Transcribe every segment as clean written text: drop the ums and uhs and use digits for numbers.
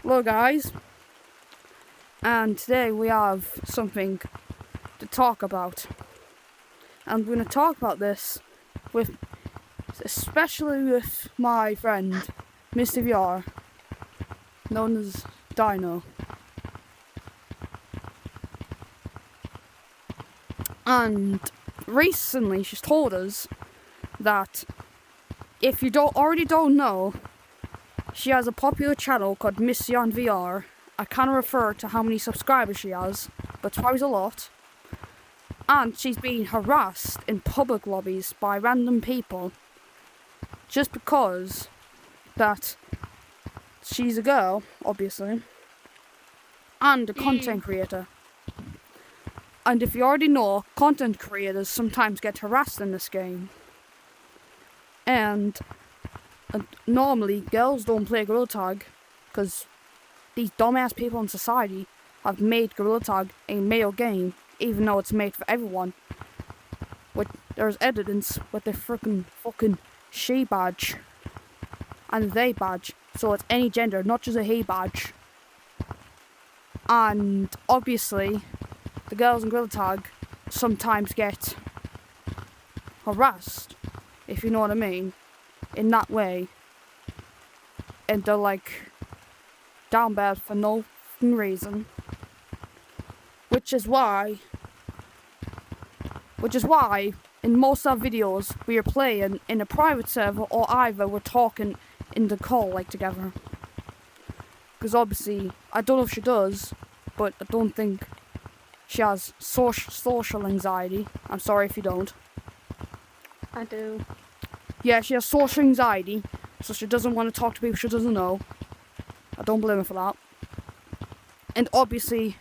Hello guys, and today we have something to talk about, and we're going to talk about this especially with my friend Mr. VR, known as Dino. And recently she's told us that if you already don't know, she has a popular channel called Missy on VR. I can't refer to how many subscribers she has, but it's probably a lot. And she's being harassed in public lobbies by random people just because that she's a girl, obviously, and a content creator. And if you already know, content creators sometimes get harassed in this game. And normally girls don't play Gorilla Tag because these dumbass people in society have made Gorilla Tag a male game, even though it's made for everyone. There's evidence with the fucking she badge and they badge, so it's any gender, not just a he badge. And obviously the girls in Gorilla Tag sometimes get harassed, if you know what I mean, in that way. And they're like down bad for no reason. Which is why in most of our videos we are playing in a private server, or either we're talking in the call like together. Because obviously, I don't know if she does, but I don't think she has social anxiety. I'm sorry if you don't. I do. Yeah, she has social anxiety, so she doesn't want to talk to people she doesn't know. I don't blame her for that. And obviously,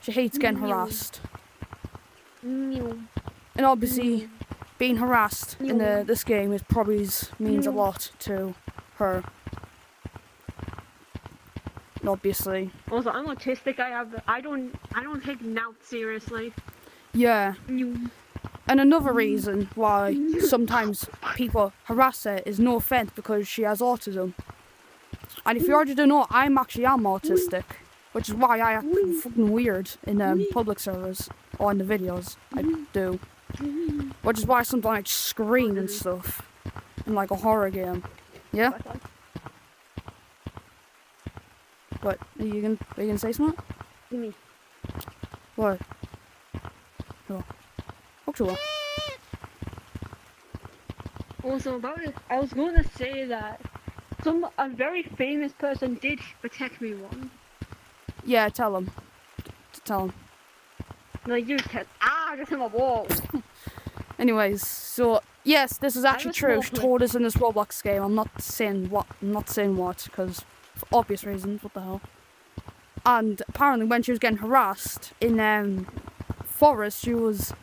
she hates getting harassed. And obviously, being harassed in this game means a lot to her. And obviously. Also, I'm autistic. I don't take nouns seriously. Yeah. And another reason why sometimes people harass her is no offense because she has autism. And if you already don't know, I am autistic, which is why I act fucking weird in public servers or in the videos I do. Which is why sometimes I scream and stuff in like a horror game. Yeah? What? Are you gonna say something? Me. What? Oh. Okay. Also, about it, I was going to say that a very famous person did protect me once. Yeah, tell him. Tell him. No, you said, just in my wall. Anyways, so yes, this is actually true. She told us in this Roblox game. I'm not saying what, because for obvious reasons. What the hell? And apparently, when she was getting harassed in Forest, she was.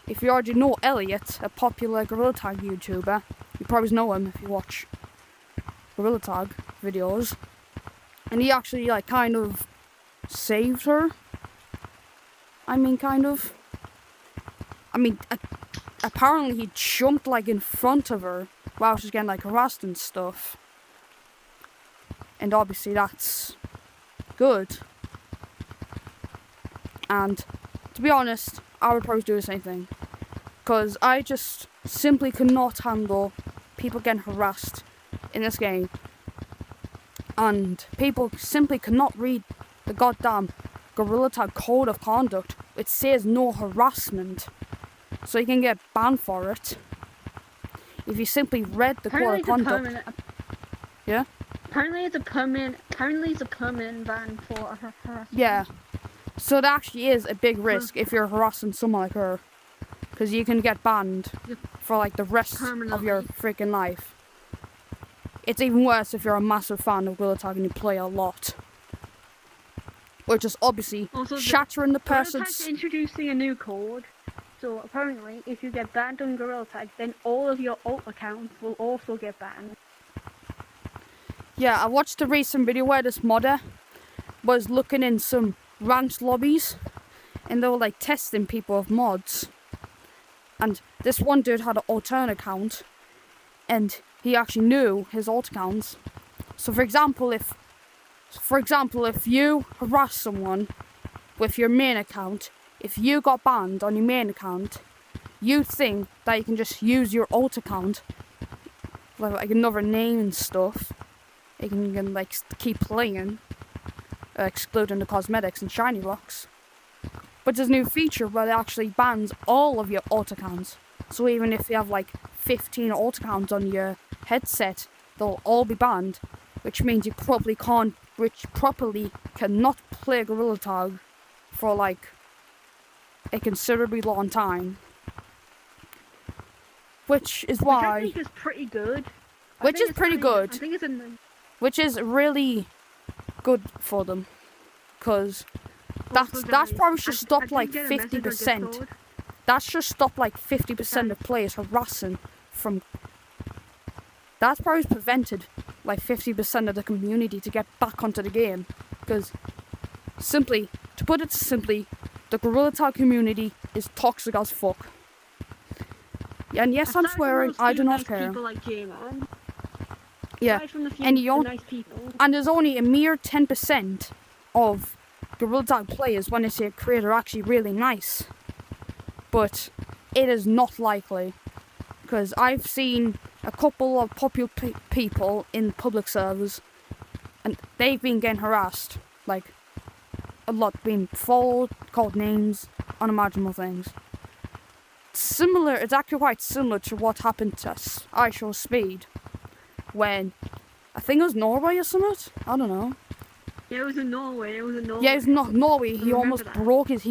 If you already know Elliot, a popular Gorilla Tag YouTuber, you probably know him if you watch Gorilla Tag videos, and he actually kind of saved her. Apparently he jumped in front of her while she was getting harassed and stuff. And obviously that's good. And to be honest, I would probably do the same thing. Because I just simply cannot handle people getting harassed in this game. And people simply cannot read the goddamn Gorilla Tag Code of Conduct. It says no harassment. So you can get banned for it. If you simply read the Code of Conduct. Yeah? Apparently it's a permanent ban for harassment. Yeah. So it actually is a big risk if you're harassing someone like her. Because you can get banned for the rest of your freaking life. It's even worse if you're a massive fan of Gorilla Tag and you play a lot. Which is obviously also shattering the person's... Gorilla Tag's introducing a new code. So apparently if you get banned on Gorilla Tag, then all of your alt accounts will also get banned. Yeah, I watched a recent video where this modder was looking in some ranked lobbies and they were testing people with mods. And this one dude had an alternate account and he actually knew his alt accounts. So for example, if you harass someone with your main account, if you got banned on your main account, you think that you can just use your alt account with like another name and stuff. You can like keep playing, excluding the cosmetics and shiny rocks. But there's a new feature where it actually bans all of your alt accounts. So even if you have like 15 alt accounts on your headset, they'll all be banned, which means you properly cannot play Gorilla Tag for like a considerably long time. Which is why. Which I think is pretty good. Which is pretty good. I think it's a. Which is really good for them, because that's probably should stop like 50%. That should stop like 50% of players harassing from. That's probably prevented like 50% of the community to get back onto the game, because to put it simply, the Gorilla Tag community is toxic as fuck. And yes, I'm swearing, I do not care. People like J-Man. Yeah, and there's only a mere 10% of Gorilla Tag players when they say a creator actually really nice. But it is not likely, because I've seen a couple of popular people in public servers, and they've been getting harassed, like a lot, being followed, called names, unimaginable things. It's actually quite similar to what happened to IShowSpeed, when I think it was Norway or something. I don't know. Yeah, it was in Norway. Yeah, it was not Norway. He almost broke his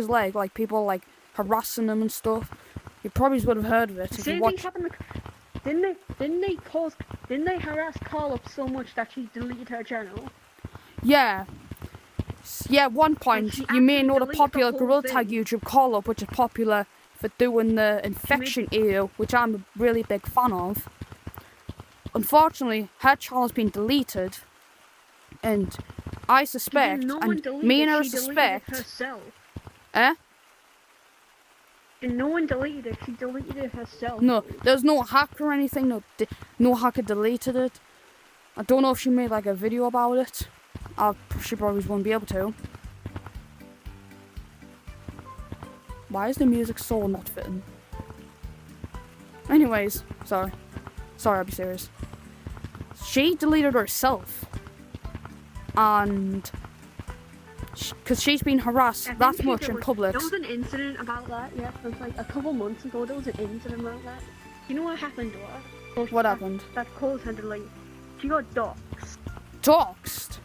leg. Like people like harassing him and stuff. You probably would have heard of it if you watched. Didn't they harass Carl up so much that she deleted her channel? Yeah. Yeah, at one point, you may know the popular Gorilla Tag YouTube Call Up, which is popular for doing the infection AO, which I'm a really big fan of. Unfortunately, her channel's been deleted, and I suspect, me and her suspect... Eh? And no one deleted it, she deleted it herself. No, there's no hack or anything, no hacker deleted it. I don't know if she made like a video about it. She probably won't be able to. Why is the music so not fitting? Anyways, sorry, I'll be serious. She deleted herself, and because she's been harassed that much in public. There was an incident about that, yeah. It was like a couple months ago, there was an incident about that. You know what happened to her? What happened? That caused her to like, she got doxxed. Doxxed?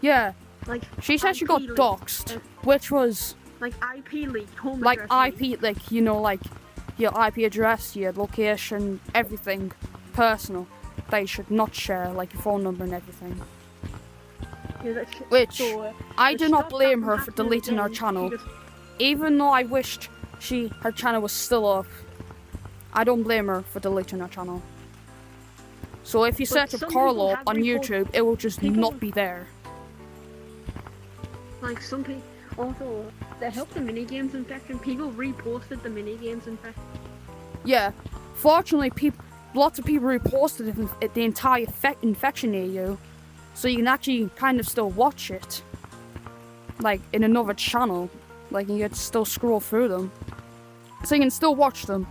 Yeah. Like, she said she got doxxed, which was... Like IP leak, home like address IP, like, you know, like your IP address, your location, everything personal that you should not share, like your phone number and everything. Yeah, which I do not blame her for deleting her channel, even though I wished her channel was still up. I don't blame her for deleting her channel. So if you search up Carlo on YouTube, it will just not be there. Like some people. Also, they helped the minigames infection. People reposted the minigames infection. Yeah, fortunately, lots of people reposted the entire infection AU, so you can actually kind of still watch it, like in another channel. Like you can still scroll through them, so you can still watch them.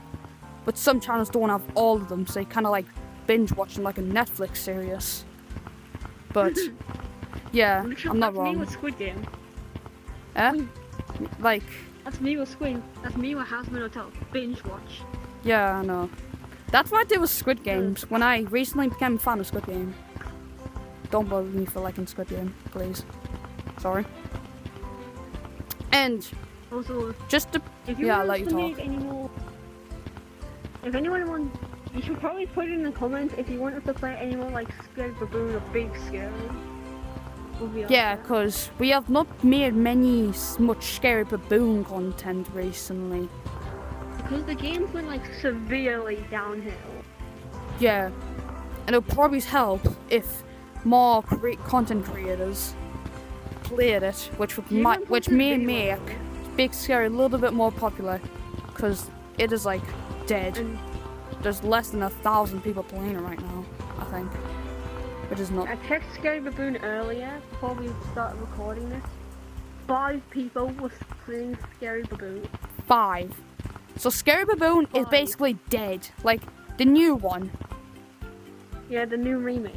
But some channels don't have all of them, so you kind of like binge watch them like a Netflix series. But yeah, I'm not wrong. That's me with Squid Game. Like... That's me with Squid. That's me with Housemate Hotel. Binge watch. Yeah, I know. That's what I did with Squid Games when I recently became a fan of Squid Game. Don't bother me for liking Squid Game, please. Sorry. And... Also, just to... I'll let you talk. If anyone wants... You should probably put it in the comments if you want us to play any more like Scary Baboon or Big Scary. Yeah, because we have not made much Scary Baboon content recently. Because the games went like severely downhill. Yeah, and it'll probably help if more content creators played it, which may make Big Scary a little bit more popular, because it is like dead. There's less than 1,000 people playing it right now, I think. which is not. I checked Scary Baboon earlier before we started recording this. 5 people were playing Scary Baboon. 5. So Scary Baboon is 5. basically dead. Like, the new one. Yeah, the new remake.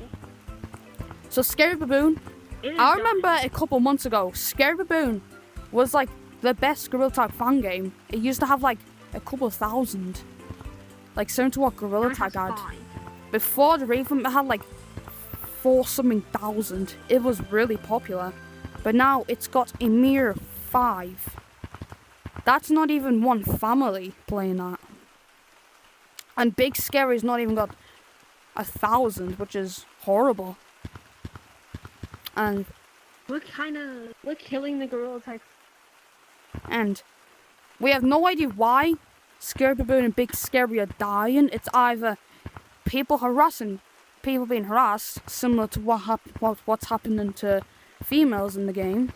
So Scary Baboon, It is I done. remember a couple months ago, Scary Baboon was like the best Gorilla Tag fan game. It used to have like a couple thousand. Like similar to what Gorilla Mine Tag has had. 5. Before the revamp, it had like 4-something thousand. It was really popular. But now it's got a mere 5. That's not even one family playing that. And Big Scary's not even got 1,000, which is horrible. And We're killing the Gorilla Tag. And we have no idea why Scary Baboon and Big Scary are dying. It's either people being harassed, similar to what's happening to females in the game,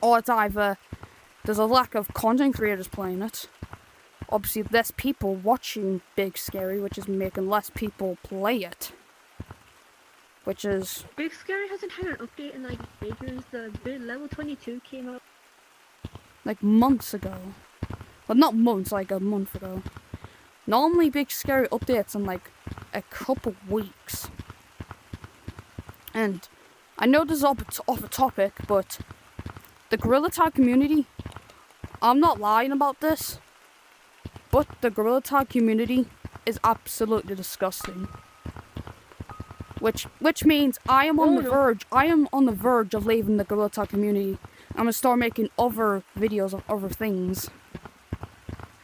or it's either there's a lack of content creators playing it. Obviously, less people watching Big Scary, which is making less people play it. Which is Big Scary hasn't had an update in like ages. The level 22 came out. like months ago. Well, not months, like a month ago. Normally, Big Scary updates in like a couple weeks. And I know this is off a topic, but the Gorilla Tag community, I'm not lying about this, but the Gorilla Tag community is absolutely disgusting. Which means I am on the verge of leaving the Gorilla Tag community. I'm gonna start making other videos of other things.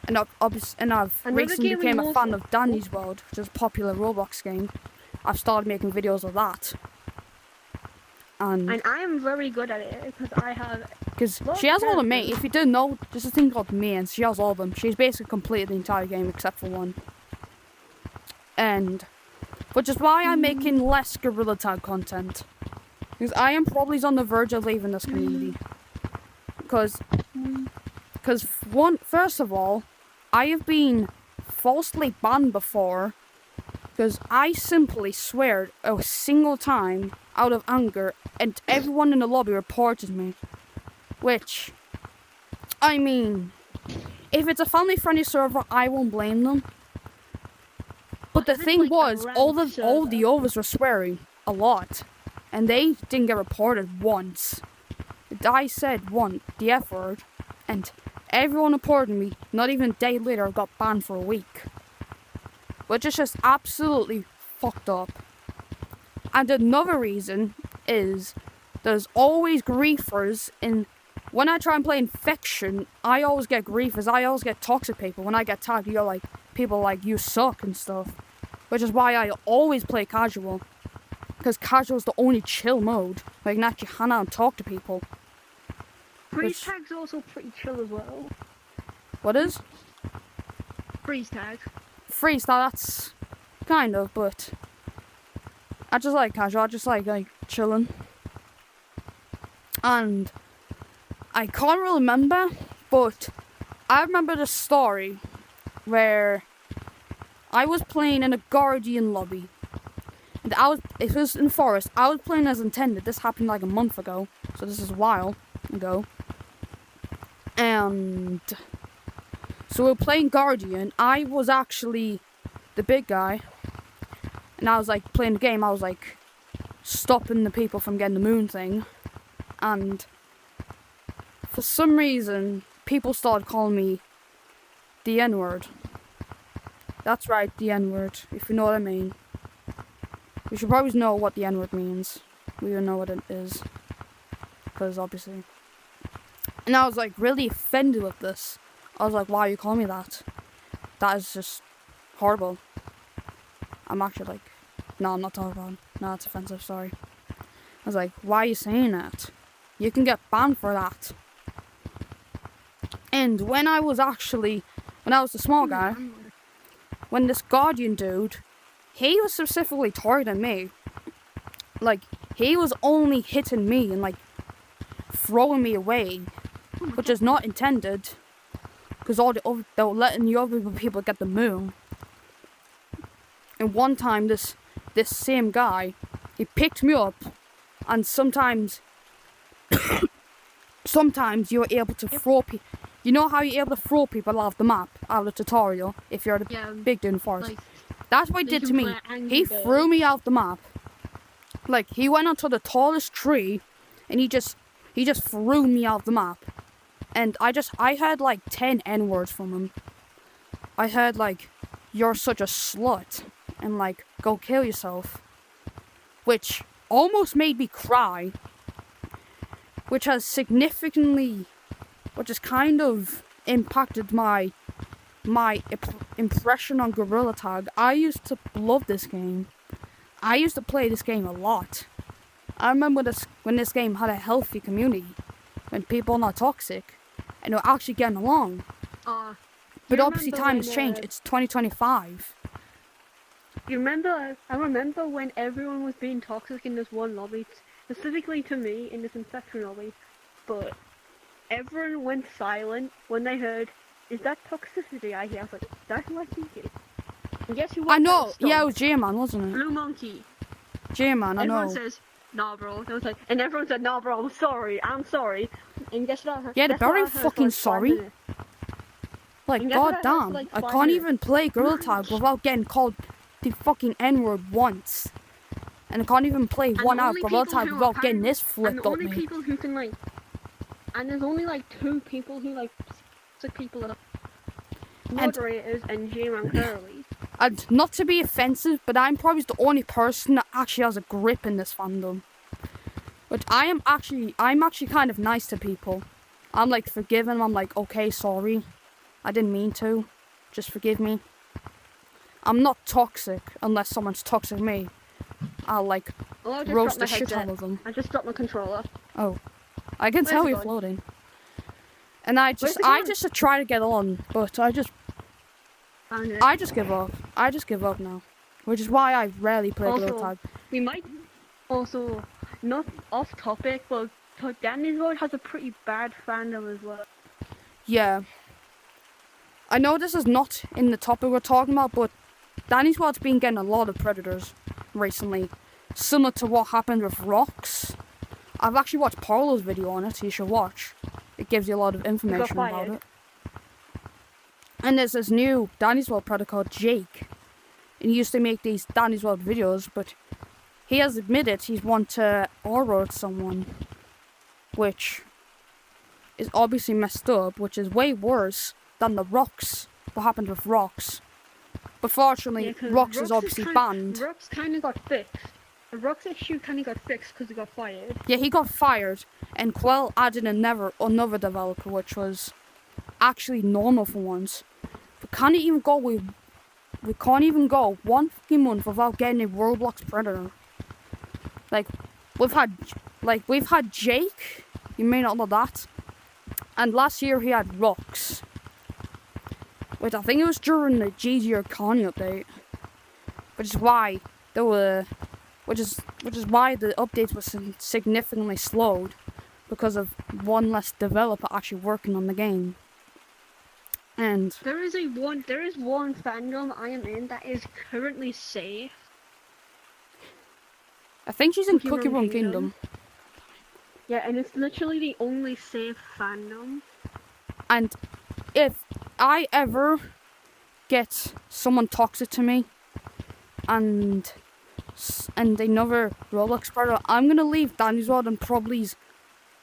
And I've recently became a fan of Danny's World, which is a popular Roblox game. I've started making videos of that. And I am very good at it because I have. because she has all the mains. If you don't know, there's a thing called mains. She has all of them. She's basically completed the entire game except for one. And which is why I'm making less Gorilla Tag content. Because I am probably on the verge of leaving this community. Because first of all, I have been falsely banned before. Because I simply swear a single time out of anger, and everyone in the lobby reported me. Which, I mean, if it's a family-friendly server, I won't blame them. But the thing was, all the others were swearing a lot, and they didn't get reported once. I said the F word, and everyone reported me. Not even a day later, I got banned for a week. Which is just absolutely fucked up. And another reason is there's always griefers in. When I try and play Infection, I always get griefers. I always get toxic people. When I get tagged, you're like people like you suck and stuff. Which is why I always play casual. Because casual is the only chill mode where you can actually hang out and talk to people. Freeze tag's also pretty chill as well. What is? Freeze tag. Freestyle, that's kind of, but I just like casual. I just like chilling. And I can't really remember, but I remember the story where I was playing in a Guardian lobby. And it was in Forest. I was playing as intended. This happened like a month ago, so this is a while ago. And so we were playing Guardian. I was actually the big guy. And I was like playing the game. I was like stopping the people from getting the moon thing. And for some reason, people started calling me the N-word. That's right, the N-word, if you know what I mean. You should probably know what the N-word means. We don't know what it is. Because obviously. And I was like really offended with this. I was like, why are you calling me that? That is just horrible. I'm actually like, no, I'm not talking about it. No, it's offensive, sorry. I was like, why are you saying that? You can get banned for that. And when I was the small guy, when this Guardian dude, he was specifically targeting me. Like, he was only hitting me and like throwing me away, which is not intended. Because they were letting the other people get the moon. And one time, this same guy, he picked me up, and sometimes you're able to throw people. You know how you're able to throw people out of the map, out of the tutorial, if you're at a big dude in the forest? Like, That's what he did to me. He threw me out the map. Like, he went onto the tallest tree, and he just threw me out the map. And I heard like 10 N-words from him. I heard like, "You're such a slut," and like, "Go kill yourself," which almost made me cry. Which has kind of impacted my impression on Gorilla Tag. I used to love this game. I used to play this game a lot. I remember when this game had a healthy community, when people are not toxic, and are actually getting along. But obviously times change. It's 2025. I remember when everyone was being toxic in this one lobby, specifically to me in this Infection lobby, but everyone went silent when they heard, "Is that toxicity I hear?" I was like, "That's who I think it is." And guess who? I know. Yeah, it was J-Man, wasn't it? Blue Monkey. J-Man, I know. Everyone says, "Nah, bro." And everyone said, "Nah, bro. I'm sorry." And guess what I heard? Yeah, they're Guess what very I heard for fucking like 5 sorry. minutes? Like, And guess what I heard for goddamn. like I 5 can't minutes? even play Gorilla Tag without getting called the fucking N-word once. And I can't even play And one the out only Gorilla people Tag who without getting apparently- this And flipped the at only me. people who can like, and there's only like 2 people who like, toxic people are moderators and J-Man Curly. And not to be offensive, but I'm probably the only person that actually has a grip in this fandom. But I'm actually kind of nice to people. I'm like forgiving. I'm like, "Okay, sorry, I didn't mean to. Just forgive me." I'm not toxic unless someone's toxic to me. I'll like Oh, I just roast the dropped my shit headset. out of them. I just dropped my controller. Oh, I can tell it you're gone? floating. And I it just gone? try to get on, but Found it. I just give up. I just give up now, which is why I rarely play Gorilla Also, Tag. we might also, not off topic, but Danny's World has a pretty bad fandom as well. Yeah. I know this is not in the topic we're talking about, but Danny's World's been getting a lot of predators recently, similar to what happened with Rocks. I've actually watched Paulo's video on it. You should watch. It gives you a lot of information about fired. it. And there's this new Danny's World predator called Jake. And he used to make these Danny's World videos, but he has admitted he's want to aura someone, which is obviously messed up, which is way worse than the Rocks, what happened with Rocks. But fortunately, Yeah, 'cause Rocks is obviously banned. Rocks kind of got fixed. The Rocks issue kind of got fixed because he got fired. Yeah, he got fired, and Quell added another developer, which was actually normal for once. We can't even go one fucking month without getting a Roblox predator. Like, we've had Jake. You may not know that. And last year he had Rocks. Which I think it was during the GG or Kanye update. Which is why the updates were significantly slowed, because of one less developer actually working on the game. And There is one fandom I am in that is currently safe. I think she's in Cookie Cookie Run Run Kingdom. Yeah, and it's literally the only safe fandom. And if I ever get someone toxic to me and another Roblox predator, I'm gonna leave Danny's World and probably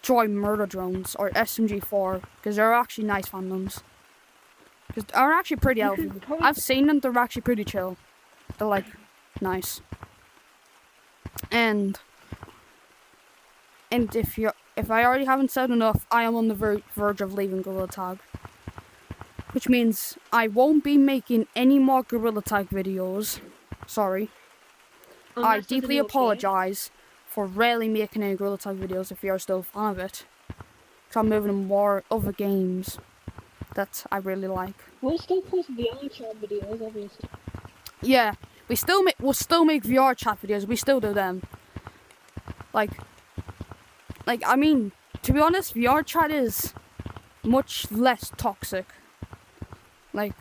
join Murder Drones or SMG4, because they're actually nice fandoms. Because they're actually pretty You healthy. could probably- I've seen them, they're actually pretty chill. They're like nice. And if I already haven't said enough, I am on the verge of leaving Gorilla Tag. Which means I won't be making any more Gorilla Tag videos. Sorry. I Unless there's a deeply new update. apologise for rarely making any Gorilla Tag videos if you're still a fan of it. So I'm moving to more other games that I really like. We'll still post VR chat videos, obviously. Yeah, we'll still make VR chat videos. We still do them. Like I mean, to be honest, VR chat is much less toxic. Like,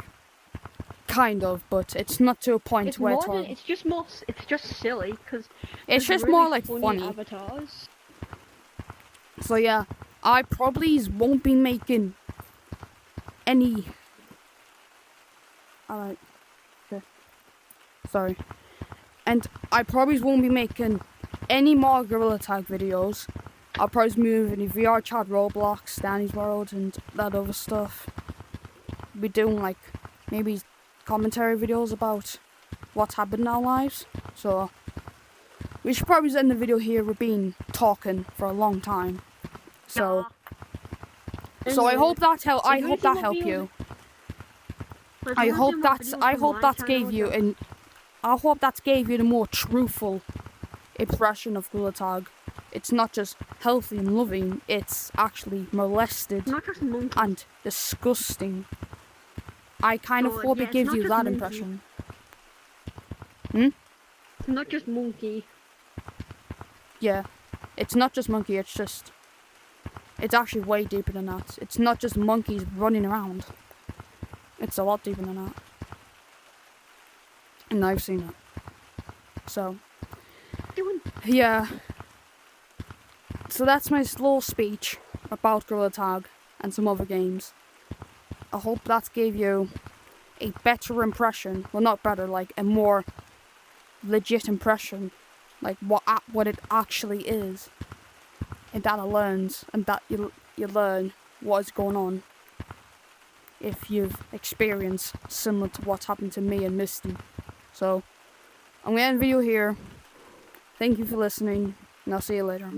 kind of, but it's not to a point It's where more it's than, horrible. it's just silly because It's just really more like funny funny. avatars. So yeah, I probably won't be making any. Alright. Okay. Sorry. And I probably won't be making any more Gorilla Tag videos. I'll probably move into VR Chat, Roblox, Danny's World, and that other stuff. Be doing like maybe commentary videos about what's happened in our lives. So we should probably end the video here. We've been talking for a long time. So I hope that helped. I hope that helped you. I hope that gave you the more truthful impression of Gorilla Tag. It's not just healthy and loving, it's actually molested Not just monkey. and disgusting. I kind of God, hope yeah, it it's gives not you just that monkey. impression. It's not just monkey. Yeah, it's not just monkey, it's actually way deeper than that. It's not just monkeys running around. It's a lot deeper than that. And I've seen it. So, yeah. So that's my little speech about Gorilla Tag and some other games. I hope that gave you a better impression. Well, not better, like a more legit impression. Like what it actually is. And that you learn what is going on. If you've experienced similar to what's happened to me and Misty. So, I'm going to end the video here. Thank you for listening, and I'll see you later.